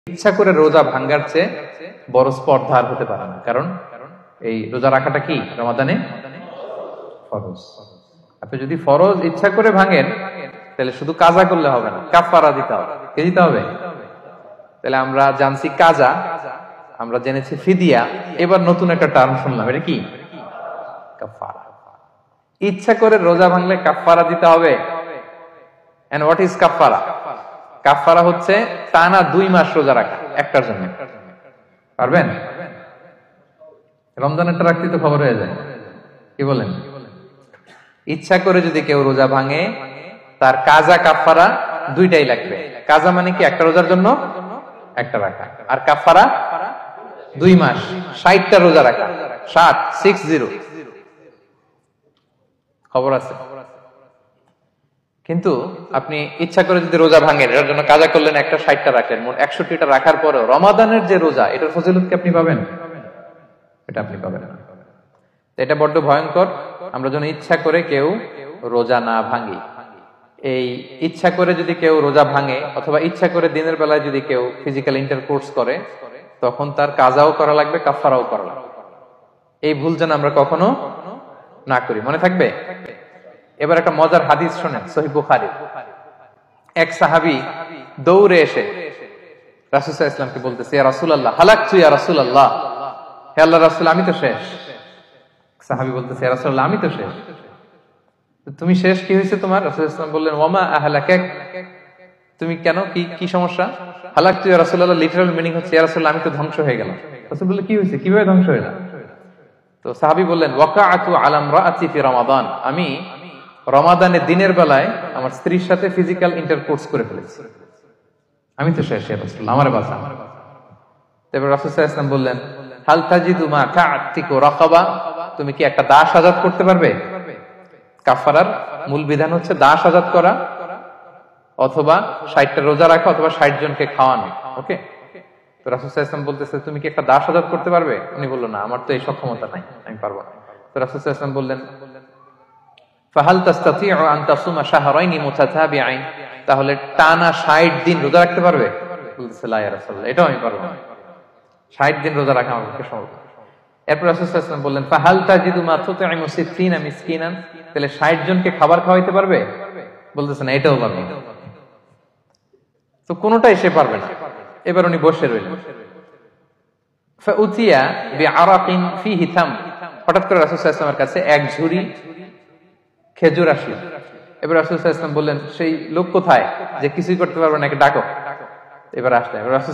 ইচ্ছা করে রোজা ভাঙ্গার চেয়ে বড় স্পর্ধা আর হতে পারে না। কারণ এই রোজা রাখাটা কি রমাদানে ফরজ। আপনি যদি ফরজ ইচ্ছা করে ভাঙেন তাহলে শুধু কাজা করলে হবে না, কাফারা দিতে হবে। কে দিতে হবে? তাহলে আমরা জানছি কাজা, আমরা জেনেছি ফিদিয়া, এবার নতুন একটা টার্ম শুনলাম, এটা কি? কাফারা। ইচ্ছা করে রোজা ভাঙলে কাফারা দিতে হবে। এন্ড হোয়াট ইজ কাফারা? কাফারা হচ্ছে টানা 2 মাস রোজা রাখা একটার জন্য। পারবেন? রমজানেরটা রাখতে তো খবর হয়ে যায়, কি বলেন? ইচ্ছা করে যদি কেউ রোজা ভাঙে তার কাজা কাফারা দুইটাই লাগবে। কাজা মানে কি? একটা রোজার জন্য একটা রাখা, আর কাফারা 2 মাস 60টা রোজা রাখা। 60 খবর আছে। কিন্তু আপনি ইচ্ছা করে যদি রোজা ভাঙেন, এটার জন্য কাজা করলেন, একটা 60টা রাখলেন, মোট 61টা রাখার পরেও রমাদানের যে রোজা, এটার ফজিলত কি আপনি পাবেন? এটা আপনি পাবেন না। এটা বড্ড ভয়ঙ্কর। আমরা যেন ইচ্ছা করে কেউ রোজা না ভাঙি। এই ইচ্ছা করে যদি কেউ রোজা ভাঙে অথবা ইচ্ছা করে দিনের বেলায় যদি কেউ ফিজিক্যাল ইন্টারকোর্স করে, তখন তার কাজাও করা লাগবে, কাফারাও করা লাগবে। এই ভুল যেন আমরা কখনো না করি, মনে থাকবে। এবার একটা মজার হাদিস শোনেন, সহিহ বুখারী। এক সাহাবী দৌড়ে এসে রাসূল সাল্লাল্লাহু আলাইহি ওয়াসাল্লামকে বলতেছে, ইয়া রাসূলুল্লাহ, হালাকতু ইয়া রাসূলুল্লাহ, হে আল্লাহর রাসূল, আমি তো শেষ। সাহাবী বলতেছে, ইয়া রাসূলুল্লাহ, আমি তো শেষ। তুমি শেষ, কি হয়েছে তোমার? রাসূল সাল্লাল্লাহু আলাইহি ওয়াসাল্লাম বললেন, ওয়ামা আহলাকাক, তুমি কেন, কি সমস্যা? হালাকতু ইয়া রাসূলুল্লাহ লিটারাল মিনিং হচ্ছে, ইয়া রাসূলুল্লাহ, আমি তো ধ্বংস হয়ে গেলাম। রাসূল বললেন, কি হয়েছে, কিভাবে ধ্বংস হয়ে গেল? তো সাহাবী বললেন, ওয়াকাআতু আলা ইমরাআতি ফি রমাদান, আমি রমাদানের দিনের বেলায় আমার স্ত্রীর সাথে ফিজিক্যাল ইন্টারকোর্স করে ফেলেছি, আমি তো শেষ, ইয়া রাসূলুল্লাহ, আমারে বাঁচান। তারপর রাসূল সাল্লাল্লাহু আলাইহি ওয়াসাল্লাম বললেন, হাল তাজিদু মা কা'তিকু রাকাবা, তুমি কি একটা দাস আযাদ করতে পারবে? কাফারার মূল বিধান হচ্ছে দাস আযাদ করা অথবা 60টা রোজা রাখা অথবা 60 জনকে খাওয়ানো। ওকে, তো রাসূল সাল্লাল্লাহু আলাইহি ওয়াসাল্লাম বলতেছে, তুমি কি একটা দাস আযাদ করতে পারবে? উনি বলল, না, আমার তো এই সক্ষমতা নাই, আমি পারবো না। তো রাসূল সাল্লাল্লাহু আলাইহি ওয়াসাল্লাম বললেন, ফাহাল তাস্তাতিউ আন তাসুমা শাহরাইনি মুতাতাবিআইন, তাহলে টানা 60 দিন রোজা রাখতে পারবে? বলতেছে, লা ইয়া রাসূলুল্লাহ, এটাও আমি পারবো না, 60 দিন রোজা রাখা আমার পক্ষে সম্ভব না। এরপর রাসূল সাল্লাল্লাহু আলাইহি ওয়াসাল্লাম বললেন, ফাহাল তাজিদু মা তুতঈমু 60 মিসকিনান, তাহলে 60 জনকে খাবার খাওয়াইতে পারবে? বলতেছে, না, এটাও পারবো না। তো কোনটাই সে পারবে না। এবার উনি বসে রইলেন। ফাউতিয়া বিআরাকিন ফিহি থাম, হঠাৎ করে রাসূল সাল্লাল্লাহু আলাইহি ওয়াসাল্লামের কাছে এক ঝুড়ি খেজুর আসলো। এবার রাসূল সাল্লাল্লাহু আলাইহি ওয়াসাল্লাম বললেন, সেই লোক কোথায় যে কিছুই করতে পারবে না, একে ডাকো। এবার আসলে রাসূল